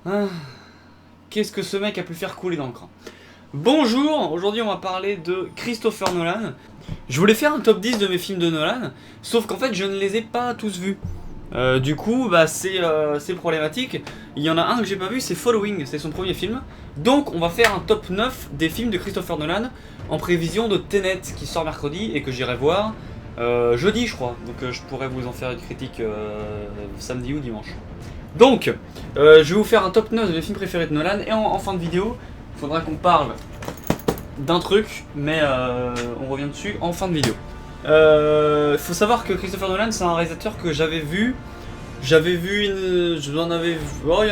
Ah, qu'est-ce que ce mec a pu faire couler d'encre. Bonjour, aujourd'hui on va parler de Christopher Nolan. Je voulais faire un top 10 de mes films de Nolan, sauf qu'en fait je ne les ai pas tous vus. Du coup, c'est problématique. Il y en a un que j'ai pas vu, c'est Following, c'est son premier film. Donc on va faire un top 9 des films de Christopher Nolan en prévision de Tenet qui sort mercredi et que j'irai voir jeudi je crois. Donc je pourrais vous en faire une critique samedi ou dimanche. Donc, je vais vous faire un top 9 de mes films préférés de Nolan et en fin de vidéo, il faudra qu'on parle d'un truc, mais on revient dessus en fin de vidéo. Faut savoir que Christopher Nolan, c'est un réalisateur que j'avais vu. J'avais vu une. J'en avais. Oh, il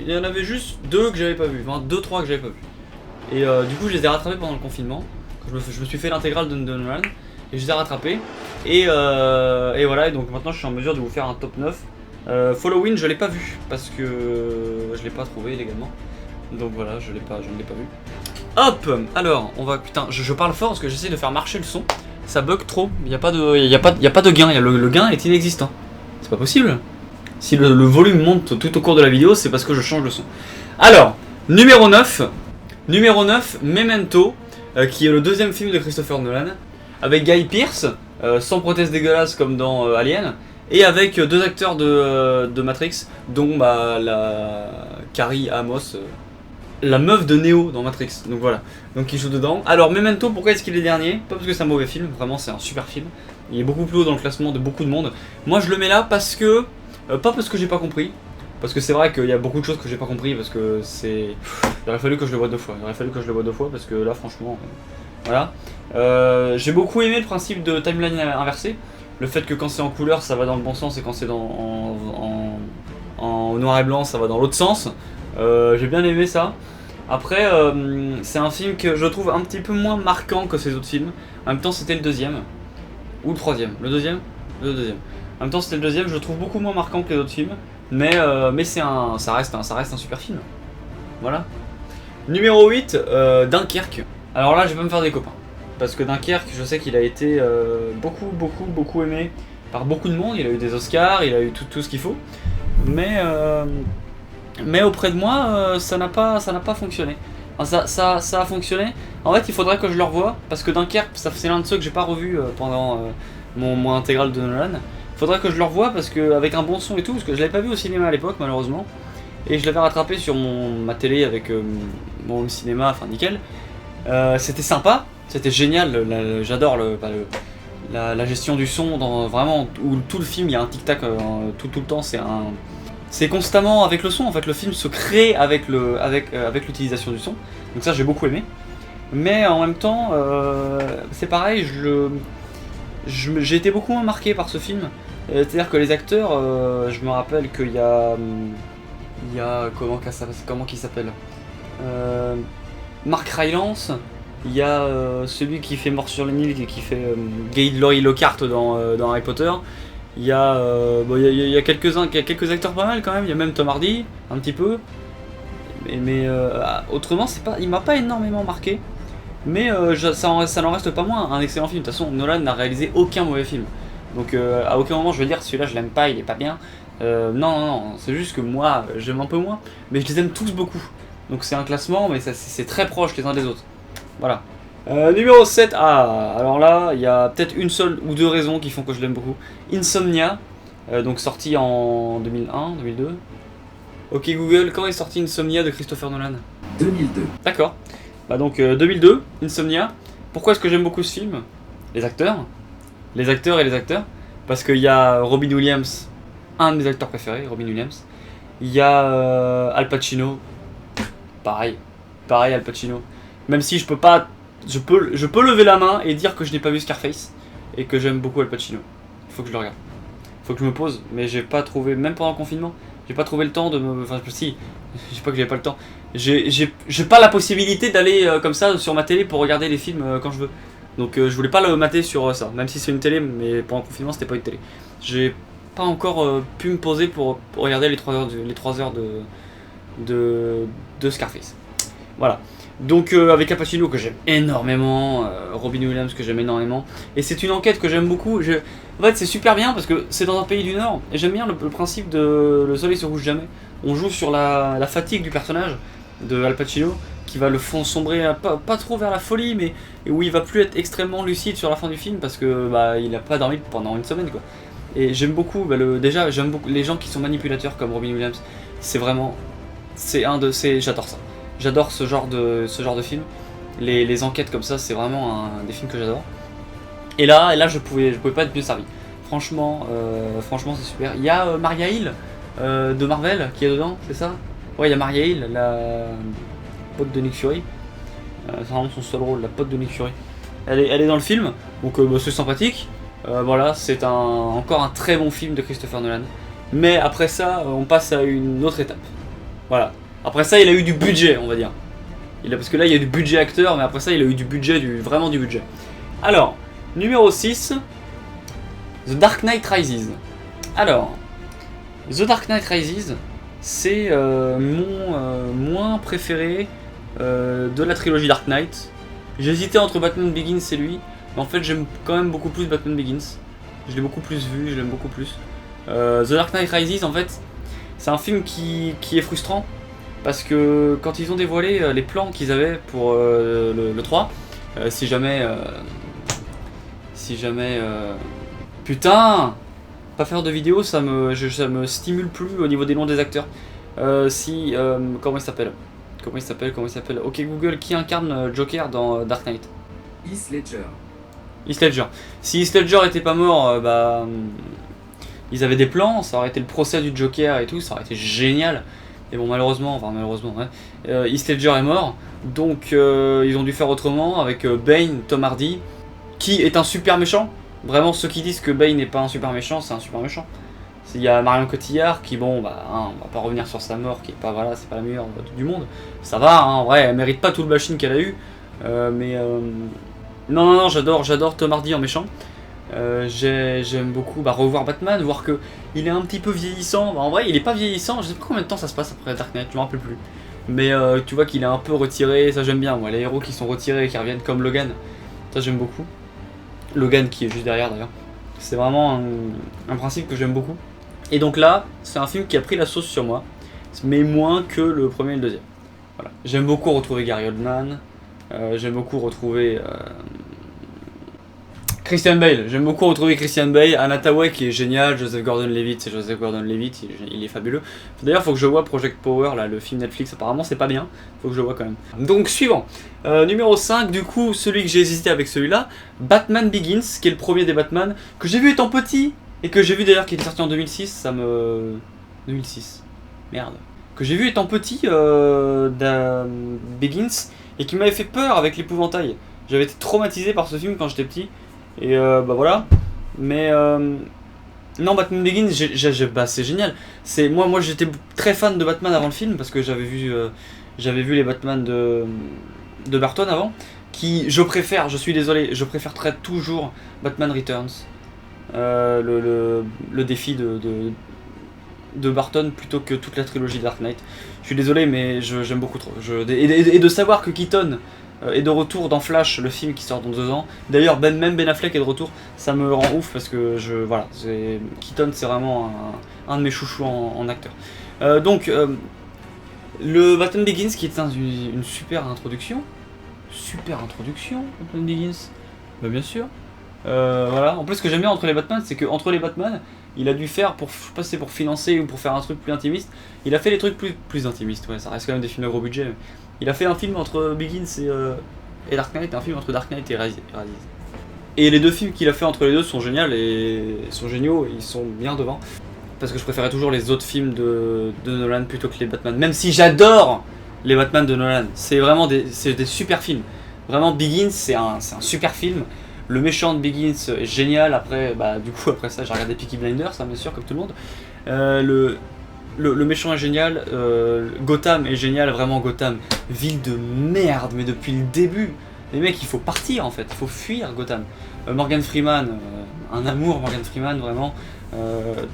y en avait juste deux que j'avais pas vu. Enfin, deux, trois que j'avais pas vu. Et du coup, je les ai rattrapés pendant le confinement. Je me suis fait l'intégrale de Nolan. Et je les ai rattrapés. Et voilà, et donc maintenant je suis en mesure de vous faire un top 9. Following, je l'ai pas vu. Parce que je l'ai pas trouvé légalement. Donc voilà, je ne l'ai pas vu. Hop. Alors, on va. Putain, je parle fort parce que j'essaie de faire marcher le son. Ça bug trop. Il n'y a pas de gain. Le gain est inexistant. C'est pas possible. Si le volume monte tout au cours de la vidéo, c'est parce que je change le son. Alors, numéro 9. Numéro 9, Memento, qui est le deuxième film de Christopher Nolan, avec Guy Pearce, sans prothèse dégueulasse comme dans Alien, et avec deux acteurs de Matrix, dont la Carrie Amos, la meuf de Neo dans Matrix. Donc voilà, donc il joue dedans. Alors Memento, pourquoi est-ce qu'il est dernier? Pas parce que c'est un mauvais film, vraiment c'est un super film. Il est beaucoup plus haut dans le classement de beaucoup de monde. Moi je le mets là parce que, pas parce que j'ai pas compris, parce que c'est vrai qu'il y a beaucoup de choses que j'ai pas compris, parce que c'est... Il aurait fallu que je le voie deux fois, parce que là franchement, voilà. J'ai beaucoup aimé le principe de timeline inversée. Le fait que quand c'est en couleur ça va dans le bon sens et quand c'est en noir et blanc ça va dans l'autre sens. J'ai bien aimé ça. Après, c'est un film que je trouve un petit peu moins marquant que ces autres films. En même temps, c'était le deuxième. Ou le troisième. Le deuxième. Le deuxième. En même temps, c'était le deuxième. Je le trouve beaucoup moins marquant que les autres films. Mais ça reste un super film. Voilà. Numéro 8, Dunkerque. Alors là, je vais pas me faire des copains. Parce que Dunkerque, je sais qu'il a été beaucoup aimé par beaucoup de monde. Il a eu des Oscars, il a eu tout ce qu'il faut. Mais auprès de moi, ça n'a pas fonctionné. Enfin, ça a fonctionné. En fait, il faudrait que je le revoie. Parce que Dunkerque, c'est l'un de ceux que j'ai pas revu pendant mon intégral de Nolan. Il faudrait que je le revoie parce que avec un bon son et tout. Parce que je l'avais pas vu au cinéma à l'époque, malheureusement. Et je l'avais rattrapé sur ma télé avec mon home cinéma, enfin nickel. C'était sympa, c'était génial. J'adore la gestion du son, vraiment, où tout le film, il y a un tic-tac tout le temps. C'est constamment avec le son, en fait, le film se crée avec l'utilisation du son. Donc ça, j'ai beaucoup aimé. Mais en même temps, c'est pareil, j'ai été beaucoup moins marqué par ce film. C'est-à-dire que les acteurs, je me rappelle qu'il y a... comment qu'il s'appelle Mark Rylance. Il y a celui qui fait Mort sur le Nil et qui fait Laurie Lockhart dans Harry Potter. Il y a, il y a quelques acteurs pas mal quand même. Il y a même Tom Hardy, un petit peu. Mais autrement, il m'a pas énormément marqué. Mais ça n'en reste pas moins un excellent film. De toute façon, Nolan n'a réalisé aucun mauvais film. Donc à aucun moment je vais dire celui-là je l'aime pas, il est pas bien. Non, c'est juste que moi j'aime un peu moins. Mais je les aime tous beaucoup. Donc c'est un classement, mais c'est très proche les uns des autres. Voilà. Numéro 7, alors là, il y a peut-être une seule ou deux raisons qui font que je l'aime beaucoup. Insomnia, donc sorti en 2001, 2002. Ok Google, quand est sorti Insomnia de Christopher Nolan? 2002. D'accord. Bah donc 2002, Insomnia. Pourquoi est-ce que j'aime beaucoup ce film? Les acteurs. Les acteurs et les acteurs. Parce qu'il y a Robin Williams, un de mes acteurs préférés, Robin Williams. Il y a Al Pacino. Pareil Al Pacino. Même si je peux pas, je peux lever la main et dire que je n'ai pas vu Scarface et que j'aime beaucoup Al Pacino. Il faut que je le regarde. Il faut que je me pose, mais j'ai pas trouvé, même pendant le confinement, j'ai pas trouvé le temps de me, enfin si, je sais pas que j'avais pas le temps. J'ai pas la possibilité d'aller comme ça sur ma télé pour regarder les films quand je veux. Donc je voulais pas le mater sur ça, même si c'est une télé, mais pendant le confinement c'était pas une télé. J'ai pas encore pu me poser pour regarder les 3 heures de Scarface. Voilà. Donc avec Al Pacino que j'aime énormément, Robin Williams que j'aime énormément, et c'est une enquête que j'aime beaucoup. En fait c'est super bien parce que c'est dans un pays du Nord, et j'aime bien le principe de le soleil se couche jamais. On joue sur la fatigue du personnage de Al Pacino, qui va le fond sombrer pas trop vers la folie, mais où il va plus être extrêmement lucide sur la fin du film parce que bah, il a pas dormi pendant une semaine quoi. Et j'aime beaucoup, déjà j'aime beaucoup les gens qui sont manipulateurs comme Robin Williams, c'est vraiment, j'adore ça. J'adore ce genre de film. Les enquêtes comme ça, c'est vraiment un des films que j'adore. Et là je pouvais pas être mieux servi. Franchement c'est super. Il y a Maria Hill de Marvel qui est dedans, c'est ça? Ouais, il y a Maria Hill, la pote de Nick Fury. C'est vraiment son seul rôle, la pote de Nick Fury. Elle est dans le film, donc bah, c'est sympathique. Voilà, c'est encore un très bon film de Christopher Nolan. Mais après ça, on passe à une autre étape. Voilà. Après ça, il a eu du budget, on va dire. Parce que là, il y a du budget acteur, mais après ça, il a eu du budget, vraiment du budget. Alors, numéro 6, The Dark Knight Rises. Alors, The Dark Knight Rises, c'est mon moins préféré de la trilogie Dark Knight. J'hésitais entre Batman Begins et lui, mais en fait, j'aime quand même beaucoup plus Batman Begins. Je l'ai beaucoup plus vu, je l'aime beaucoup plus. The Dark Knight Rises, en fait, c'est un film qui est frustrant. Parce que quand ils ont dévoilé les plans qu'ils avaient pour le 3, si jamais... putain, pas faire de vidéo, ça me stimule plus au niveau des noms des acteurs. Comment il s'appelle? Ok Google, qui incarne Joker dans Dark Knight? Heath Ledger. Heath Ledger. Si Heath Ledger était pas mort, ils avaient des plans, ça aurait été le procès du Joker et tout, ça aurait été génial. Et bon, malheureusement, ouais. Heath Ledger est mort, donc ils ont dû faire autrement avec Bane, Tom Hardy, qui est un super méchant. Vraiment, ceux qui disent que Bane n'est pas un super méchant, c'est un super méchant. Il y a Marion Cotillard qui, bon, on va pas revenir sur sa mort, qui est pas, voilà, c'est pas la meilleure du monde. Ça va, en vrai, elle mérite pas tout le bashing qu'elle a eu. Non, j'adore Tom Hardy en méchant. J'aime beaucoup revoir Batman, voir que il est un petit peu vieillissant. En vrai, il est pas vieillissant, je sais pas combien de temps ça se passe après Dark Knight, je me rappelle plus. Mais tu vois qu'il est un peu retiré, ça j'aime bien. Moi, les héros qui sont retirés et qui reviennent comme Logan, ça j'aime beaucoup. Logan qui est juste derrière d'ailleurs. C'est vraiment un principe que j'aime beaucoup. Et donc là, c'est un film qui a pris la sauce sur moi, mais moins que le premier et le deuxième. Voilà. J'aime beaucoup retrouver Gary Oldman, j'aime beaucoup retrouver Christian Bale, Anna Tawai qui est génial, Joseph Gordon-Levitt, c'est Joseph Gordon-Levitt, il est fabuleux. D'ailleurs, faut que je vois Project Power, là, le film Netflix, apparemment c'est pas bien, faut que je le vois quand même. Donc, suivant, numéro 5, du coup, celui que j'ai hésité avec celui-là, Batman Begins, qui est le premier des Batman, que j'ai vu étant petit, et que j'ai vu d'ailleurs qui était sorti en 2006, 2006, merde. Que j'ai vu étant petit, Begins, et qui m'avait fait peur avec l'épouvantail. J'avais été traumatisé par ce film quand j'étais petit. Et voilà. Mais non, Batman Begins, c'est génial. Moi j'étais très fan de Batman avant le film parce que j'avais vu les Batman de Burton avant. Je suis désolé, je préfère toujours Batman Returns. Le défi de Burton plutôt que toute la trilogie Dark Knight. Je suis désolé, mais j'aime beaucoup trop. Et de savoir que Keaton est de retour dans Flash, le film qui sort dans 2 ans. D'ailleurs, même Ben Affleck est de retour. Ça me rend ouf parce que Keaton, c'est vraiment un de mes chouchous en acteur. Donc, le Batman Begins qui est une super introduction. Batman Begins. Bah, bien sûr. Voilà. En plus, ce que j'aime bien entre les Batman, c'est qu'entre les Batman, il a dû faire pour financer ou pour faire un truc plus intimiste. Il a fait des trucs plus intimistes. Ouais, ça reste quand même des films de gros budget. Mais il a fait un film entre Begins et Dark Knight, un film entre Dark Knight et Rises. Et les 2 films qu'il a fait entre les deux sont géniaux et ils sont bien devant. Parce que je préférais toujours les autres films de Nolan plutôt que les Batman. Même si j'adore les Batman de Nolan, c'est vraiment des super films. Vraiment, Begins, c'est un super film. Le méchant de Begins est génial. Après ça, j'ai regardé Peaky Blinders, hein, bien sûr, comme tout le monde. Le méchant est génial. Gotham est génial, vraiment Gotham. Ville de merde, mais depuis le début. Les mecs, il faut partir en fait, il faut fuir Gotham. Morgan Freeman, un amour Morgan Freeman, vraiment.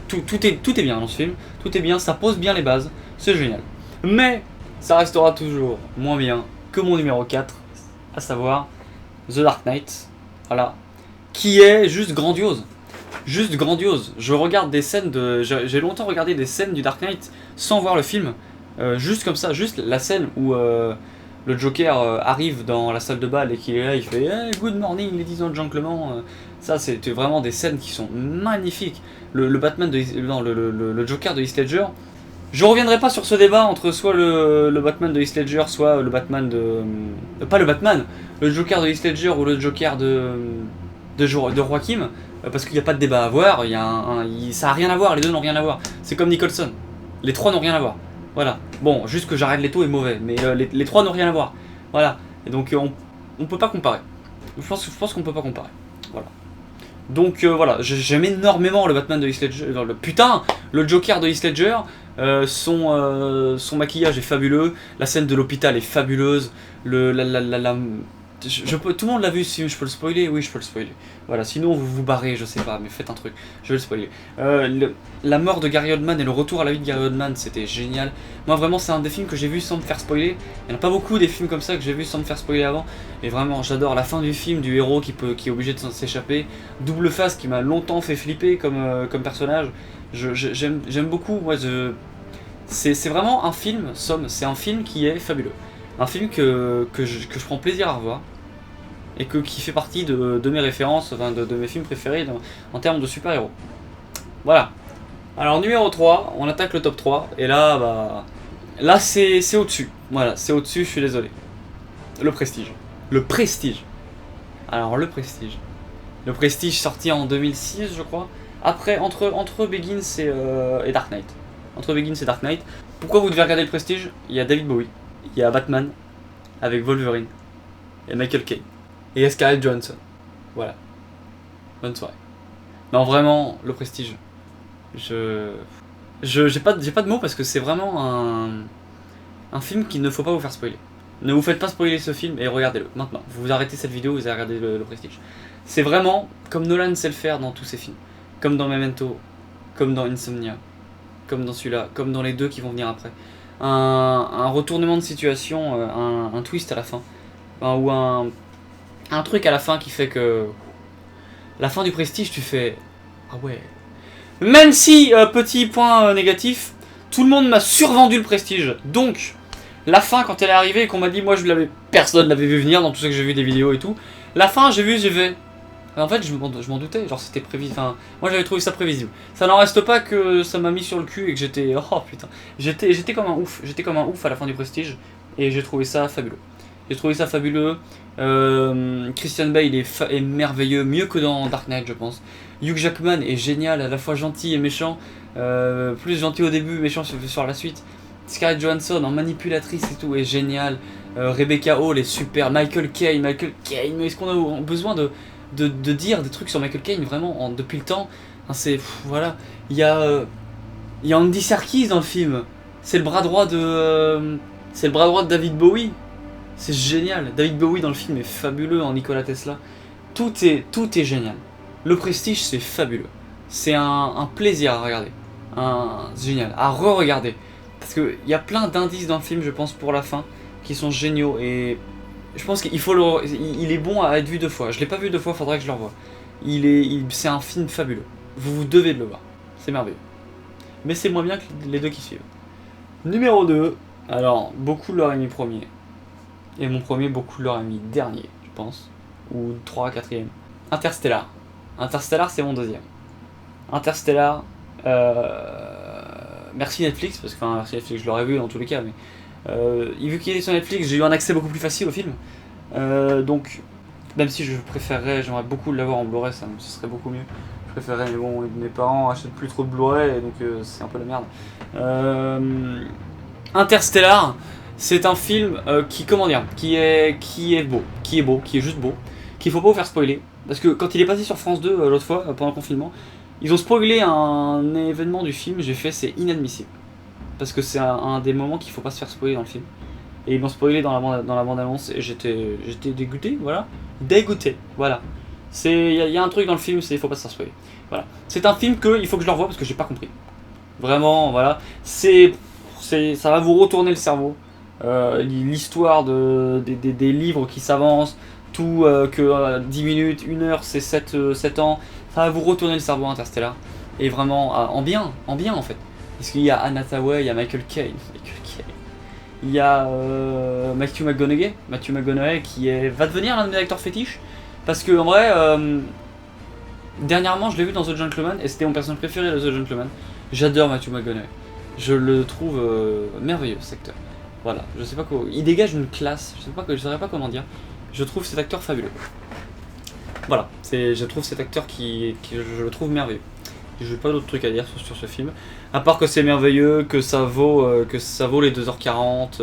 Tout est bien dans ce film. Tout est bien, ça pose bien les bases. C'est génial. Mais ça restera toujours moins bien que mon numéro 4, à savoir The Dark Knight, voilà, qui est juste grandiose. Juste grandiose. Je regarde des scènes de... J'ai longtemps regardé des scènes du Dark Knight sans voir le film. Juste comme ça, juste la scène où le Joker arrive dans la salle de bal et qu'il est là, il fait hey, good morning ladies and gentlemen. Ça, c'était vraiment des scènes qui sont magnifiques. Le Batman de... Non, le Joker de Heath Ledger. Je reviendrai pas sur ce débat entre soit le Batman de Heath Ledger, soit le Batman de... pas le Batman, le Joker de Heath Ledger ou le Joker de Joaquin. Parce qu'il n'y a pas de débat à avoir, ça n'a rien à voir, les deux n'ont rien à voir. C'est comme Nicholson, les trois n'ont rien à voir. Voilà, bon, juste que Jared Leto est mauvais, mais les trois n'ont rien à voir. Voilà, et donc on peut pas comparer. Je pense qu'on peut pas comparer. Voilà. Donc voilà, j'aime énormément le Batman de Heath Ledger. Le Joker de Heath Ledger, son maquillage est fabuleux, la scène de l'hôpital est fabuleuse, tout le monde l'a vu, si je peux le spoiler, oui je peux le spoiler. Voilà, sinon vous vous barrez, je sais pas, mais faites un truc, je vais le spoiler. La mort de Gary Oldman et le retour à la vie de Gary Oldman, c'était génial. Moi vraiment c'est un des films que j'ai vu sans me faire spoiler. Il n'y en a pas beaucoup des films comme ça que j'ai vu sans me faire spoiler avant. Et vraiment j'adore la fin du film, du héros qui est obligé de s'échapper. Double Face qui m'a longtemps fait flipper comme personnage. J'aime beaucoup, moi c'est vraiment un film, c'est un film qui est fabuleux. Un film que je prends plaisir à revoir. Et qui fait partie de mes références, enfin de mes films préférés en termes de super-héros. Voilà. Alors numéro 3, on attaque le top 3, et là, bah... Là c'est au-dessus. Voilà, c'est au-dessus, je suis désolé. Le Prestige. Le Prestige. Alors le Prestige. Le Prestige sorti en 2006, je crois. Après, entre Begins et Dark Knight. Entre Begins et Dark Knight. Pourquoi vous devez regarder le Prestige? Il y a David Bowie. Il y a Batman. Avec Wolverine. Et Michael Caine. Et Scarlett Johansson. Voilà. Bonne soirée. Non, vraiment, le Prestige. J'ai pas de mots parce que c'est vraiment un film qu'il ne faut pas vous faire spoiler. Ne vous faites pas spoiler ce film et regardez-le maintenant. Vous arrêtez cette vidéo, vous allez regarder le Prestige. C'est vraiment comme Nolan sait le faire dans tous ses films. Comme dans Memento, comme dans Insomnia, comme dans celui-là, comme dans les deux qui vont venir après. Un retournement de situation, un twist à la fin. Ou un truc à la fin qui fait que... La fin du Prestige, tu fais... Ah ouais... Même si, petit point négatif, tout le monde m'a survendu le Prestige. Donc, la fin, quand elle est arrivée et qu'on m'a dit, moi personne l'avait vu venir dans tout ce que j'ai vu des vidéos et tout. La fin, j'ai vu... En fait, je m'en doutais, genre c'était prévisible. Enfin, moi j'avais trouvé ça prévisible. Ça n'en reste pas que ça m'a mis sur le cul et que j'étais... Oh putain. J'étais comme un ouf. J'étais comme un ouf à la fin du Prestige. Et j'ai trouvé ça fabuleux. J'ai trouvé ça fabuleux. Christian Bale est merveilleux, mieux que dans Dark Knight, je pense. Hugh Jackman est génial, à la fois gentil et méchant. Plus gentil au début, méchant sur la suite. Scarlett Johansson en manipulatrice et tout est génial. Rebecca Hall est super. Michael Caine, mais est-ce qu'on a besoin de dire des trucs sur Michael Caine vraiment depuis le temps? Enfin, voilà. Il y a Andy Serkis dans le film. C'est le bras droit de David Bowie. C'est génial. David Bowie dans le film est fabuleux en Nikola Tesla. Tout est génial. Le Prestige, c'est fabuleux. C'est un plaisir à regarder. C'est génial. À re-regarder. Parce qu'il y a plein d'indices dans le film, je pense, pour la fin, qui sont géniaux. Et je pense qu'il il est bon à être vu deux fois. Je l'ai pas vu deux fois, faudrait que je le revoie. C'est un film fabuleux. Vous devez le voir. C'est merveilleux. Mais c'est moins bien que les deux qui suivent. Numéro 2. Alors, beaucoup l'auraient mis premier. Et mon premier, beaucoup l'auraient mis dernier, je pense. Ou 3, 4ème. Interstellar. Interstellar, c'est mon deuxième. Interstellar, merci Netflix, parce que merci Netflix, je l'aurais vu dans tous les cas, mais vu qu'il est sur Netflix, j'ai eu un accès beaucoup plus facile au film. Donc, même si j'aimerais beaucoup l'avoir en Blu-ray, ce serait beaucoup mieux. Je préférerais, mais bon, mes parents achètent plus trop de Blu-ray, donc c'est un peu la merde. Interstellar, c'est un film qui est beau, qui est juste beau, qu'il faut pas vous faire spoiler. Parce que quand il est passé sur France 2 l'autre fois, pendant le confinement, ils ont spoilé un événement du film, j'ai fait c'est inadmissible. Parce que c'est un des moments qu'il faut pas se faire spoiler dans le film. Et ils l'ont spoilé dans la bande-annonce et j'étais dégoûté, voilà. Dégoûté, voilà. Il y a un truc dans le film, il faut pas se faire spoiler. Voilà. C'est un film il faut que je le revoie parce que j'ai pas compris. Vraiment, voilà. Ça va vous retourner le cerveau. l'histoire des livres qui s'avancent, tout que 10 minutes, 1 heure, c'est 7 ans, ça va vous retourner le cerveau Interstellar. Et vraiment, en bien en fait. Parce qu'il y a Anne Hathaway, il y a Michael Caine. Il y a Matthew McConaughey qui va devenir l'un de mes acteurs fétiches. Parce que en vrai, dernièrement je l'ai vu dans The Gentleman et c'était mon personnage préféré de The Gentleman. J'adore Matthew McConaughey. Je le trouve merveilleux cet acteur. Voilà, je sais pas quoi. Il dégage une classe, je saurais pas comment dire. Je trouve cet acteur fabuleux. Voilà, je trouve cet acteur je le trouve merveilleux. Je n'ai pas d'autres trucs à dire sur ce film. À part que c'est merveilleux, que ça vaut les 2h40,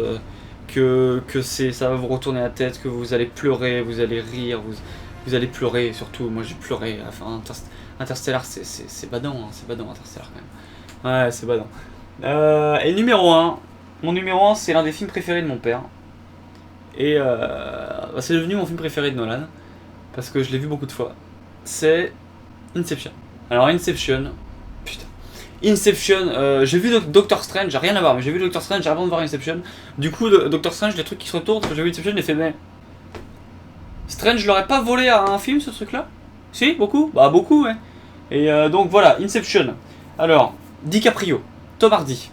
ça va vous retourner la tête, que vous allez pleurer, vous allez rire, vous allez pleurer, surtout moi j'ai pleuré. Enfin, Interstellar c'est badant, hein, c'est badant Interstellar quand même. Ouais, c'est badant. Et numéro 1, mon numéro 1 c'est l'un des films préférés de mon père. Et c'est devenu mon film préféré de Nolan, parce que je l'ai vu beaucoup de fois. C'est Inception. Alors Inception, putain. Inception, j'ai vu Doctor Strange, j'ai rien à voir, mais j'ai vu Doctor Strange avant de voir Inception. Du coup, Doctor Strange, les trucs qui se retournent, parce que j'ai vu Inception, j'ai fait mais... Strange, je l'aurais pas volé à un film ce truc là? Si, beaucoup? Bah beaucoup, ouais. Et donc voilà, Inception. Alors, DiCaprio, Tom Hardy,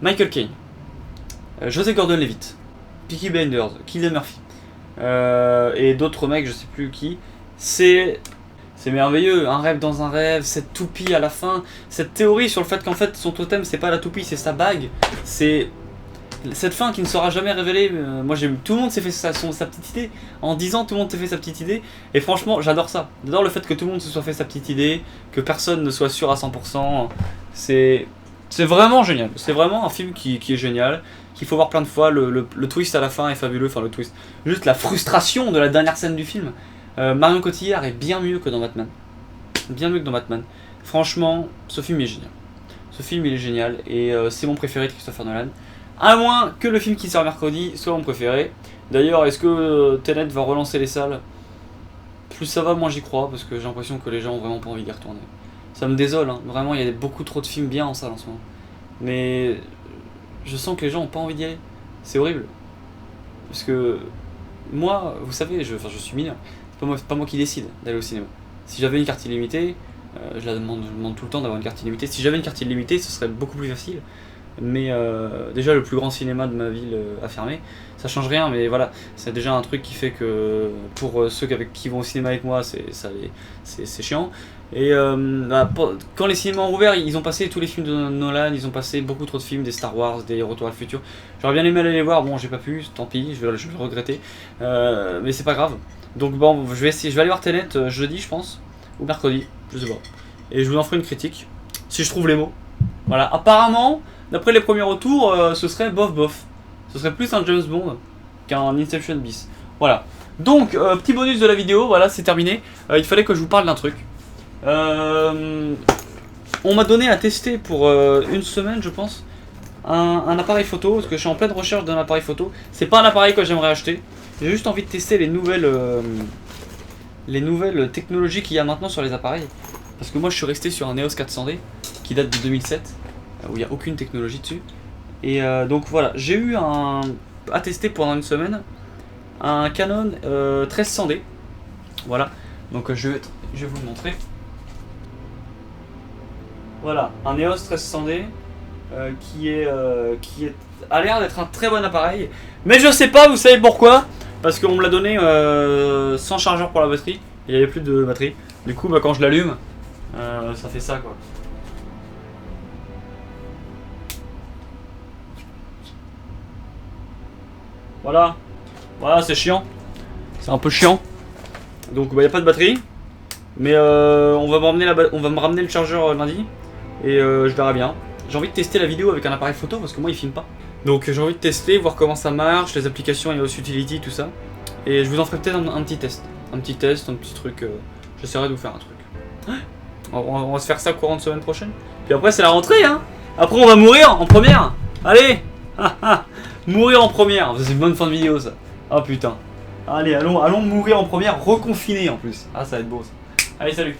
Michael Caine, Joseph Gordon-Levitt, Peaky Blinders, Cillian Murphy, et d'autres mecs, je sais plus qui. C'est merveilleux, un rêve dans un rêve, cette toupie à la fin, cette théorie sur le fait qu'en fait son totem c'est pas la toupie, c'est sa bague, c'est cette fin qui ne sera jamais révélée. Moi tout le monde s'est fait sa petite idée, en 10 ans tout le monde s'est fait sa petite idée, et franchement j'adore ça, j'adore le fait que tout le monde se soit fait sa petite idée, que personne ne soit sûr à 100%, c'est vraiment génial, c'est vraiment un film qui est génial, qu'il faut voir plein de fois, le twist à la fin est fabuleux, enfin le twist, juste la frustration de la dernière scène du film. Marion Cotillard est bien mieux que dans Batman. Bien mieux que dans Batman. Franchement, ce film est génial. Ce film il est génial et c'est mon préféré de Christopher Nolan. À moins que le film qui sort mercredi soit mon préféré. D'ailleurs, est-ce que Tenet va relancer les salles? Plus ça va, moins j'y crois, parce que j'ai l'impression que les gens ont vraiment pas envie d'y retourner. Ça me désole, hein. Vraiment, il y a beaucoup trop de films bien en salle en ce moment. Mais je sens que les gens ont pas envie d'y aller. C'est horrible. Parce que moi, vous savez, je suis mineur. C'est pas moi qui décide d'aller au cinéma. Si j'avais une carte illimitée, je demande tout le temps d'avoir une carte illimitée. Si j'avais une carte illimitée, ce serait beaucoup plus facile. Mais déjà, le plus grand cinéma de ma ville a fermé. Ça change rien, mais voilà, c'est déjà un truc qui fait que pour ceux qui vont au cinéma avec moi, c'est chiant. Et quand les cinémas ont rouvert, ils ont passé tous les films de Nolan, ils ont passé beaucoup trop de films, des Star Wars, des Retours à le futur. J'aurais bien aimé aller les voir, bon j'ai pas pu, tant pis, je vais le regretter. Mais c'est pas grave. Donc bon, je vais aller voir Tenet jeudi je pense, ou mercredi, je sais pas. Et je vous en ferai une critique, si je trouve les mots. Voilà, apparemment, d'après les premiers retours, ce serait bof. Ce serait plus un James Bond qu'un Inception bis. Voilà. Donc, petit bonus de la vidéo, voilà, c'est terminé. Il fallait que je vous parle d'un truc. On m'a donné à tester pour une semaine, je pense, un appareil photo, parce que je suis en pleine recherche d'un appareil photo. C'est pas un appareil que j'aimerais acheter. J'ai juste envie de tester les nouvelles technologies qu'il y a maintenant sur les appareils. Parce que moi, je suis resté sur un EOS 400D qui date de 2007, où il n'y a aucune technologie dessus. Et donc voilà, j'ai eu à tester pendant une semaine un Canon 1300D. Voilà, donc je vais vous le montrer. Voilà, un EOS 1300D qui a l'air d'être un très bon appareil. Mais je sais pas, vous savez pourquoi? Parce qu'on me l'a donné sans chargeur pour la batterie. Il n'y avait plus de batterie. Du coup, quand je l'allume, ça fait ça quoi. Voilà, c'est chiant. C'est un peu chiant. Donc il n'y a pas de batterie. Mais on va me ramener le chargeur lundi. Et je verrai bien. J'ai envie de tester la vidéo avec un appareil photo parce que moi il filme pas. Donc j'ai envie de tester, voir comment ça marche, les applications EOS Utility, tout ça. Et je vous en ferai peut-être un petit test. Un petit truc. J'essaierai de vous faire un truc. On va se faire ça courant de semaine prochaine. Puis après c'est la rentrée hein. Après on va mourir en première. Allez. Mourir en première. C'est une bonne fin de vidéo ça. Ah putain. Allez allons mourir en première, reconfiné en plus. Ah ça va être beau ça. Allez salut.